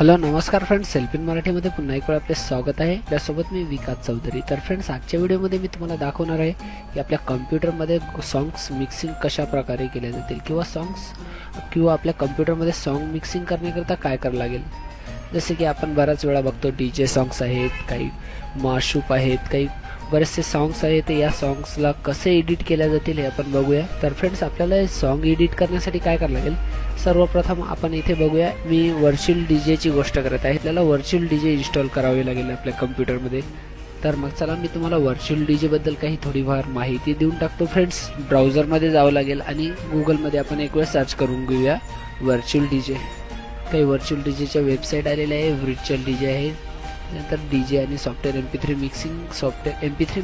Hello नमस्कार friends, self in मराठीमध्ये पुन्हा एक वेळा आपले स्वागत आहे. आपल्यासोबत मी विकास चौधरी. तर फ्रेंड्स, आजच्या व्हिडिओमध्ये मी तुम्हाला दाखवणार आहे की आपल्या कॉम्प्युटरमध्ये सॉंग्स मिक्सिंग कशा प्रकारे केले जातील किंवा आपल्या कॉम्प्युटरमध्ये सॉन्ग मिक्सिंग करण्याकरता काय करावं लागेल. जसे की आपण बराच वेळा बघतो डीजे सॉंग्स आहेत, काही माशूप आहेत, काही बरेचसे सॉंग्स आहेत. या सॉंग्सला कसे एडिट केल्या जातील हे आपण बघूया. तर फ्रेंड्स, आपल्याला सॉन्ग एडिट करण्यासाठी काय करावं लागेल. सर्वप्रथम आपण इथे बघूया, मी व्हर्च्युअल डीजेची गोष्ट करत आहे. आपल्याला व्हर्च्युअल डीजे इन्स्टॉल करावे लागेल आपल्या कॉम्प्युटरमध्ये. तर मग चला मी तुम्हाला व्हर्च्युअल डीजे बद्दल काही थोडीफार माहिती देऊन टाकतो. फ्रेंड्स, ब्राउझरमध्ये जावं लागेल आणि गुगलमध्ये आपण एक वेळ सर्च करून घेऊया व्हर्च्युअल डीजे. काही व्हर्च्युअल डीजेच्या वेबसाईट आलेल्या आहे. व्हर्च्युअल डीजे आहे, नंतर डीजे आणि सॉफ्टवेअर MP3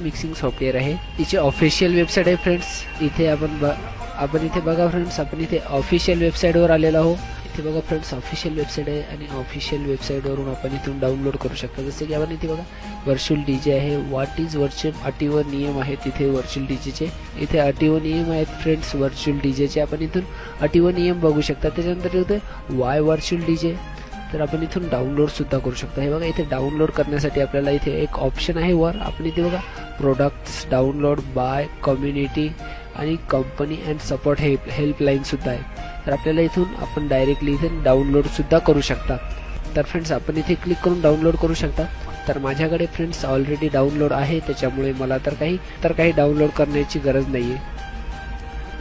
मिक्सिंग सॉफ्टवेअर आहे. तिची ऑफिशियल वेबसाईट आहे. फ्रेंड्स, इथे आपण इथे बघा. फ्रेंड्स, आपण इथे ऑफिशियल वेबसाईटवर आलेलो आहोत. इथे बघा फ्रेंड्स, ऑफिशियल वेबसाईट आहे आणि ऑफिशियल वेबसाईटवरून आपण इथून डाउनलोड करू शकता. जसे की आपण इथे बघा व्हर्च्युअल डीजे आहे. व्हॉट इज व्हर्च्युअल, अटी व नियम आहेत तिथे व्हर्च्युअल डीजेचे. इथे अटी व नियम आहेत फ्रेंड्स व्हर्च्युअल डीजेचे. आपण इथून अटी व नियम बघू शकता. त्याच्यानंतर इथे वाय व्हर्च्युअल डीजे, तर आपण इथून डाउनलोड सुद्धा करू शकता. हे बघा, इथे डाउनलोड करण्यासाठी आपल्याला इथे एक ऑप्शन आहे वर. आपण इथे बघा प्रोडक्ट्स, डाउनलोड, बाय, कम्युनिटी आणि कंपनी अँड सपोर्ट हेल्पलाईन सुद्धा आहे. तर आपल्याला इथून आपण डायरेक्टली इथे डाउनलोड सुद्धा करू शकता. तर फ्रेंड्स, आपण इथे क्लिक करून डाउनलोड करू शकता. तर माझ्याकडे फ्रेंड्स ऑलरेडी डाउनलोड आहे, त्याच्यामुळे मला तर काही डाउनलोड करण्याची गरज नाहीये.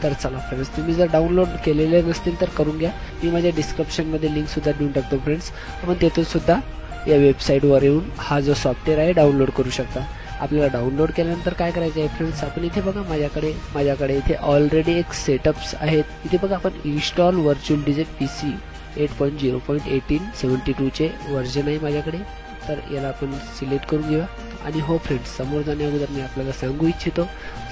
तर चला फ्रेंड्स, तुम्ही जर डाउनलोड केलेले नसतील तर करून घ्या. मी माझ्या डिस्क्रिप्शनमध्ये लिंक सुद्धा देऊन टाकतो. फ्रेंड्स, आपण तेथून सुद्धा या वेबसाईटवर येऊन हा जो सॉफ्टवेअर आहे डाउनलोड करू शकता. आपल्याला डाउनलोड केल्यानंतर काय करायचं आहे फ्रेंड्स, आपण इथे बघा माझ्याकडे इथे ऑलरेडी एक सेटअप्स आहेत. इथे बघा आपण इन्स्टॉल व्हर्च्युअल डीजे PC 8.0.18 चे व्हर्जन आहे माझ्याकडे. तर याला आपण सिलेक्ट करून घेऊया. आणि हो फ्रेंड्स, समोर जाण्या अगोदर मी आपल्याला सांगू इच्छितो,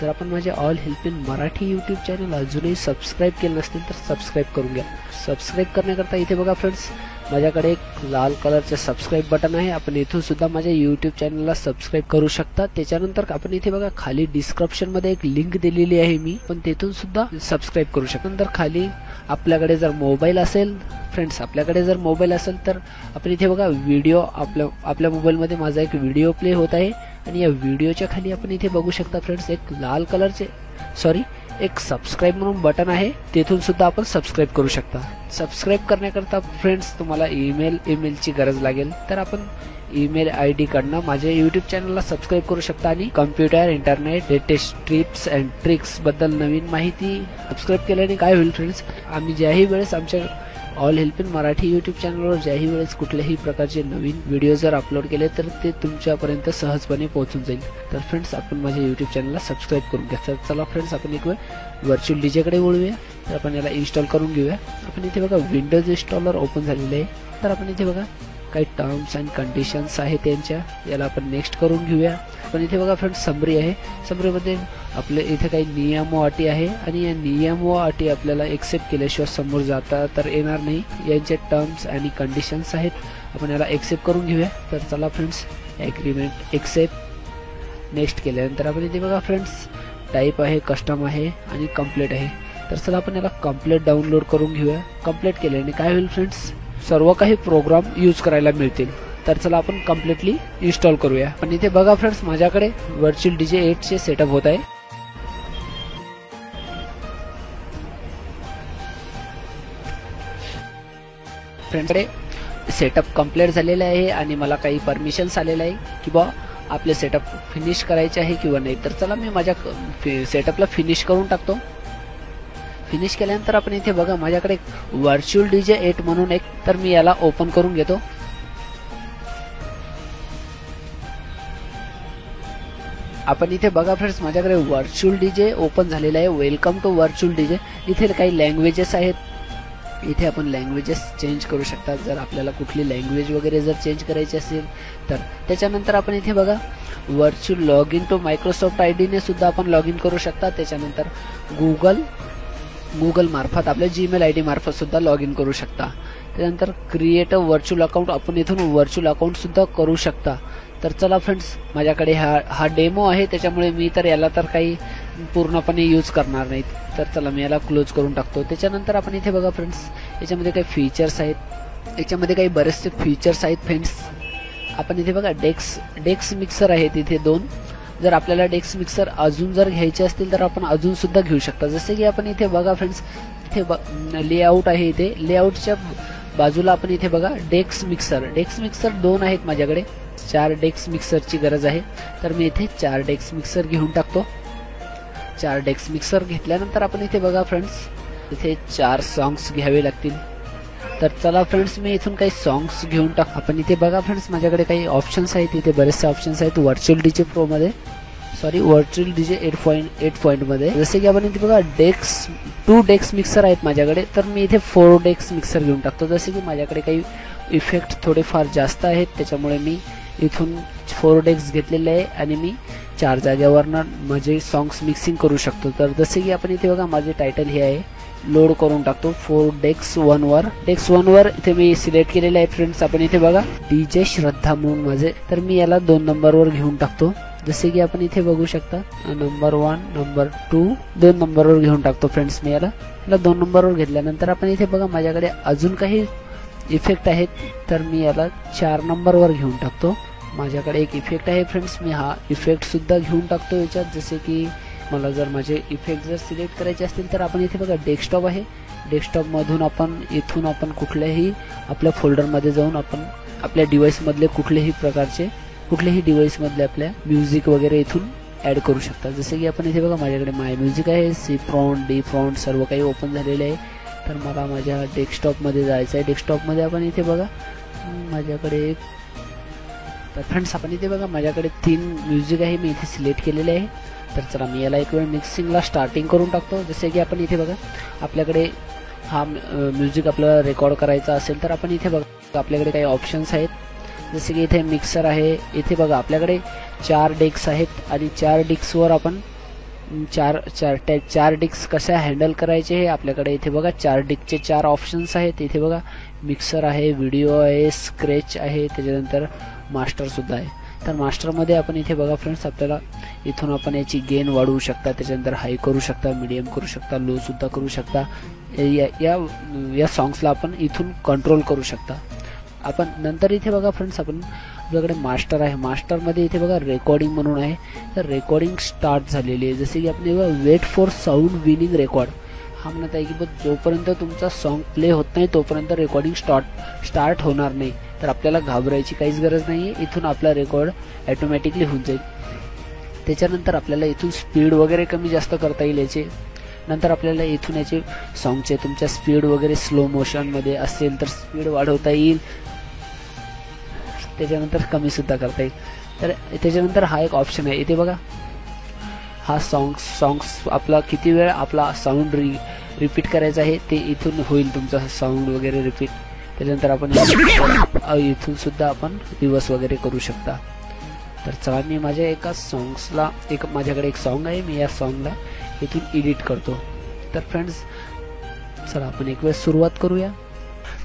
जर आपण माझे all help in Marathi YouTube channel अजूनही सबस्क्राईब केलं नसतील तर सबस्क्राईब करून घ्या. सबस्क्राईब करण्याकरता इथे बघा फ्रेंड्स, माझ्याकडे एक लाल कलरचे सबस्क्राईब बटन आहे. आपण इथून सुद्धा माझ्या यूट्यूब चॅनलला सबस्क्राईब करू शकता. त्याच्यानंतर आपण इथे बघा खाली डिस्क्रिप्शनमध्ये एक लिंक दिलेली आहे मी, पण तेथून सुद्धा सबस्क्राईब करू शकता. नंतर खाली आपल्याकडे जर मोबाईल असेल फ्रेंड्स, तर आपण इथे बघा व्हिडिओ, आपल्या मोबाईलमध्ये माझा एक व्हिडिओ प्ले होत आहे आणि या व्हिडिओच्या खाली आपण इथे बघू शकता फ्रेंड्स एक लाल कलरचे एक सबस्क्राईब म्हणून बटन आहे. तेथून सुद्धा आपण सबस्क्राईब करू शकता. सबस्क्राईब करण्याकरता फ्रेंड्स तुम्हाला ईमेलची गरज लागेल. तर आपण ईमेल ID कडनं माझ्या यूट्यूब चॅनलला सबस्क्राईब करू शकता आणि computer, internet, latest tips and tricks बद्दल नवीन माहिती सबस्क्राईब केल्याने काय होईल फ्रेंड्स, आम्ही ज्याही वेळेस आमच्या all help in Marathi YouTube चॅनलवर ज्याही वेळेस कुठल्याही प्रकारचे नवीन व्हिडिओ जर अपलोड केले तर ते तुमच्यापर्यंत सहजपणे पोहोचून जाईल. तर फ्रेंड्स, आपण माझ्या यूट्यूब चॅनलला सबस्क्राईब करून घ्या. तर चला फ्रेंड्स, आपण एक वेळ व्हर्च्युअल डीजेकडे वळूया. तर आपण याला इन्स्टॉल करून घेऊया. आपण इथे बघा विंडोज इन्स्टॉलर ओपन झालेले आहे. तर आपण इथे बघा काही टर्म्स अँड कंडिशन्स आहेत त्यांच्या, याला आपण नेक्स्ट करून घेऊया. पण इथे बघा फ्रेंड्स समरी आहे. समरीमध्ये आपले इथे काही नियम व अटी आहे आणि या नियम व अटी आपल्याला एक्सेप्ट केल्याशिवाय समोर जाता तर येणार नाही. यांचे टर्म्स आणि कंडिशन्स आहेत, आपण याला एक्सेप्ट करून घेऊया. तर चला फ्रेंड्स, ॲग्रीमेंट एक्सेप्ट नेक्स्ट केल्यानंतर आपण इथे बघा फ्रेंड्स टाईप आहे, कस्टम आहे आणि कंप्लीट आहे. तर चला आपण याला कंप्लीट डाउनलोड करून घेऊया. कंप्लीट केल्याने काय होईल फ्रेंड्स, सर्व काही प्रोग्राम यूज करायला मिळतील. तर चला आपण कम्प्लिटली इन्स्टॉल करूया. पण इथे बघा फ्रेंड्स, माझ्याकडे व्हर्च्युअल डीजे 8 चे सेटअप होत आहे. फ्रेंड्सकडे सेटअप कंप्लीट झालेला आहे आणि मला काही परमिशन्स आलेले आहे की बा आपले सेटअप फिनिश करायचे आहे किंवा नाही. तर चला मी माझ्या सेटअपला फिनिश करून टाकतो. फिनिश केल्यानंतर आपण इथे बघा माझ्याकडे व्हर्च्युअल डीजे 8 म्हणून एक, तर मी याला ओपन करून घेतो. आपण इथे बघा फ्रेंड्स, माझ्याकडे व्हर्च्युअल डीजे ओपन झालेला आहे. Welcome to virtual DJ. इथे काही लँग्वेजेस आहेत. इथे आपण लँग्वेजेस चेंज करू शकता जर आपल्याला कुठली लँग्वेज वगैरे जर चेंज करायची असेल तर. त्याच्यानंतर आपण इथे बघा virtual log in to Microsoft ID ने सुद्धा आपण लॉग इन करू शकता. त्याच्यानंतर गुगल मार्फत आपल्या Gmail ID मार्फत सुद्धा लॉग इन करू शकता. त्यानंतर क्रिएट अ व्हर्च्युअल अकाउंट, आपण इथून व्हर्च्युअल अकाउंट सुद्धा करू शकता. तर चला फ्रेंड्स, माझ्याकडे हा डेमो आहे, त्याच्यामुळे मी तर याला तर काही पूर्णपणे यूज करणार नाहीत. तर चला मी याला क्लोज करून टाकतो. त्याच्यानंतर आपण इथे बघा फ्रेंड्स, याच्यामध्ये काही फीचर्स आहेत. याच्यामध्ये काही बरेचसे फीचर्स आहेत फ्रेंड्स. आपण इथे बघा डेक्स मिक्सर आहे तिथे 2. जर आपल्याला डेक्स मिक्सर अजून जर घ्यायचे असतील तर आपण अजून सुद्धा घेऊ शकता. जसे की आपण इथे बघा फ्रेंड्स, इथे लेआउट आहे. इथे लेआउटच्या बाजूला आपण इथे बघा डेक्स मिक्सर 2 आहेत माझ्याकडे. 4 डेक्स मिक्सरची गरज आहे, तर मी इथे 4 डेक्स मिक्सर घेऊन टाकतो. 4 डेक्स मिक्सर घेतल्यानंतर आपण इथे बघा फ्रेंड्स, इथे 4 सॉंग्स घ्यावे लागतील. तर चला फ्रेंड्स, मी इथून काही सॉंग्स घेऊन टाक. आपण इथे बघा फ्रेंड्स, माझ्याकडे काही ऑप्शन्स आहेत. इथे बरेचसे ऑप्शन्स आहेत व्हर्च्युअल डीजे प्रो मध्ये, व्हर्च्युअल डीजे 8.8 मध्ये. जसे की आपण इथे बघा 2 डेक्स मिक्सर आहेत माझ्याकडे, तर मी इथे 4 डेक्स मिक्सर घेऊन टाकतो. जसे की माझ्याकडे काही इफेक्ट थोडेफार जास्त आहेत, त्याच्यामुळे मी इथून 4 डेक्स घेतलेले आहे आणि मी 4 जागेवरनं माझे सॉंग्स मिक्सिंग करू शकतो. तर जसे की आपण इथे बघा, माझे टायटल हे आहे, लोड करून टाकतो 4 डेक्स 1 वर. डेक्स 1 वर इथे मी सिलेक्ट केलेले आहे फ्रेंड्स. आपण इथे बघा डीजे श्रद्धा म्हणून माझे, तर मी याला 2 नंबरवर घेऊन टाकतो. जसे की आपण इथे बघू शकता, नंबर 1 नंबर 2 2 नंबरवर घेऊन टाकतो फ्रेंड्स. मी याला 2 नंबरवर घेतल्यानंतर आपण इथे बघा, माझ्याकडे अजून काही इफेक्ट आहेत, तर मी याला 4 नंबरवर घेऊन टाकतो. माझ्याकडे एक इफेक्ट आहे फ्रेंड्स, मी हा इफेक्ट सुद्धा घेऊन टाकतो याच्यात. जसे की मला जर माझे इफेक्ट जर सिलेक्ट करायचे असतील तर आपण इथे बघा डेस्कटॉप आहे. डेस्कटॉप मधून आपण इथून आपण कुठल्याही आपल्या फोल्डरमध्ये जाऊन आपण आपल्या डिव्हाइस मधले कुठल्याही डिव्हाइस मधले आपल्या म्युझिक वगैरे इथून ऍड करू शकता. जसे की आपण इथे बघा, माझ्याकडे माय म्युझिक आहे, सी फ्रॉन्ट डी फ्रॉन्ट सर्व काही ओपन झालेले आहे. तर मला माझ्या डेस्कटॉप मध्ये जायचं आहे. डेस्कटॉप मध्ये आपण इथे बघा, माझ्याकडे तर फ्रेंड्स आपण इथे बघा, माझ्याकडे 3 म्युझिक आहे, मी इथे सिलेक्ट केलेले आहे. तर चला मी याला एक वेळ मिक्सिंगला स्टार्टिंग करून टाकतो. जसे की आपण इथे बघा, आपल्याकडे हा म्युझिक आपल्याला रेकॉर्ड करायचा असेल तर आपण इथे बघा, आपल्याकडे काही ऑप्शन्स आहेत. जसे की इथे मिक्सर आहे. इथे बघा आपल्याकडे 4 डेक्स आहेत आणि 4 डिस्कवर आपण 4 डिस्क कशा हँडल करायचे हे आपल्याकडे इथे बघा 4 डिस्कचे 4 ऑप्शन्स आहेत. इथे बघा मिक्सर आहे, व्हिडिओ आहे, स्क्रॅच आहे, त्याच्यानंतर मास्टर सुद्धा आहे. तर मास्टरमध्ये आपण इथे बघा फ्रेंड्स, आपल्याला इथून आपण याची गेन वाढवू शकता, त्याच्यानंतर हाय करू शकता, मीडियम करू शकता, लो सुद्धा करू शकता. या सॉंग्सला आपण इथून कंट्रोल करू शकता. आपण नंतर इथे बघा फ्रेंड्स, आपल्याकडे मास्टर आहे. मास्टरमध्ये इथे बघा रेकॉर्डिंग म्हणून आहे. तर रेकॉर्डिंग स्टार्ट झालेली आहे. जसे की आपण बघा wait for sound winning record, हा म्हणत आहे की जोपर्यंत तुमचा सॉन्ग प्ले होत नाही तोपर्यंत रेकॉर्डिंग स्टार्ट होणार नाही. तर आपल्याला घाबरायची काहीच गरज नाही आहे. इथून आपला रेकॉर्ड ऑटोमॅटिकली होऊन जाईल. त्याच्यानंतर आपल्याला इथून स्पीड वगैरे कमी जास्त करता येईल याचे. नंतर आपल्याला इथून याचे सॉन्गचे तुमच्या स्पीड वगैरे स्लो मोशनमध्ये असेल तर स्पीड वाढवता येईल, त्याच्यानंतर कमी सुद्धा करता येईल. तर त्याच्यानंतर हा एक ऑप्शन आहे. इथे बघा, हा सॉंग्स आपला किती वेळ आपला साऊंड रिपीट करायचा आहे ते इथून होईल तुमचा साऊंड वगैरे रिपीट. त्याच्यानंतर आपण इथून सुद्धा आपण रिवर्स वगैरे करू शकता. तर चला मी माझ्या एका सॉंग्सला माझ्याकडे एक सॉन्ग आहे, मी या सॉन्गला इथून एडिट करतो. तर फ्रेंड्स चला आपण एक वेळ सुरुवात करूया.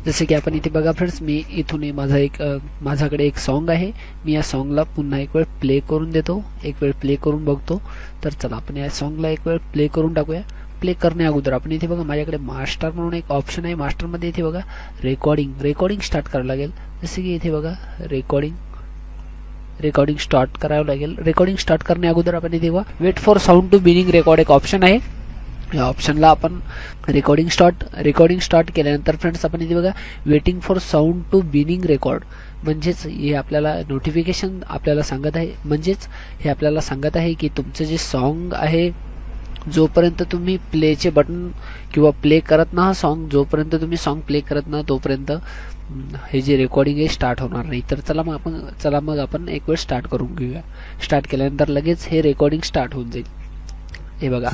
जसे की आपण इथे बघा फ्रेंड्स, मी इथून माझ्याकडे एक सॉन्ग आहे. मी या सॉन्गला पुन्हा एक वेळ प्ले करून देतो, एक वेळ प्ले करून बघतो. तर चला आपण या सॉन्गला एक वेळ प्ले करून टाकूया. प्ले करण्या अगोदर आपण इथे बघा, माझ्याकडे मास्टर म्हणून एक ऑप्शन आहे. मास्टरमध्ये इथे बघा रेकॉर्डिंग स्टार्ट करावं लागेल. जसे की इथे बघा रेकॉर्डिंग स्टार्ट करावं लागेल. रेकॉर्डिंग स्टार्ट करण्या अगोदर आपण इथे बघा wait for sound to beginning record एक ऑप्शन आहे. या ऑप्शनला आपण रेकॉर्डिंग स्टार्ट केल्यानंतर फ्रेंड्स आपण इथे बघा waiting for sound to beginning record, म्हणजेच हे आपल्याला नोटिफिकेशन आपल्याला सांगत आहे, म्हणजेच हे आपल्याला सांगत आहे की तुमचं जे सॉन्ग आहे जोपर्यंत तुम्ही प्लेचे बटन किंवा प्ले करत ना सॉन्ग, जोपर्यंत तुम्ही सॉन्ग प्ले करत ना तोपर्यंत हे जे रेकॉर्डिंग आहे स्टार्ट होणार नाही. तर चला मग आपण एक वेळ स्टार्ट करून घेऊया. स्टार्ट केल्यानंतर लगेच हे रेकॉर्डिंग स्टार्ट होऊन जाईल. हे बघा.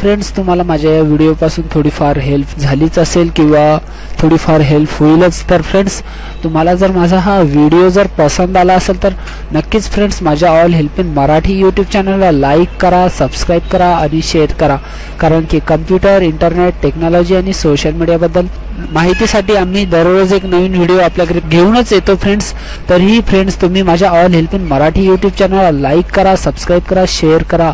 फ्रेंड्स तुम्हाला माझ्या या व्हिडिओपासून थोडीफार हेल्प झालीच असेल किंवा थोडीफार हेल्प होईलच. तर फ्रेंड्स तुम्हाला जर माझा हा व्हिडिओ जर पसंत आला असेल तर नक्कीच फ्रेंड्स माझ्या all help in Marathi YouTube चॅनलला लाईक करा, सबस्क्राईब करा आणि शेअर करा. कारण की कम्प्युटर, इंटरनेट, टेक्नॉलॉजी आणि सोशल मीडियाबद्दल माहितीसाठी आम्ही दररोज एक नवीन व्हिडिओ आपल्याकडे घेऊनच येतो फ्रेंड्स. तरीही फ्रेंड्स तुम्ही माझ्या all help in Marathi YouTube चॅनलला लाईक करा, सबस्क्राईब करा, शेअर करा.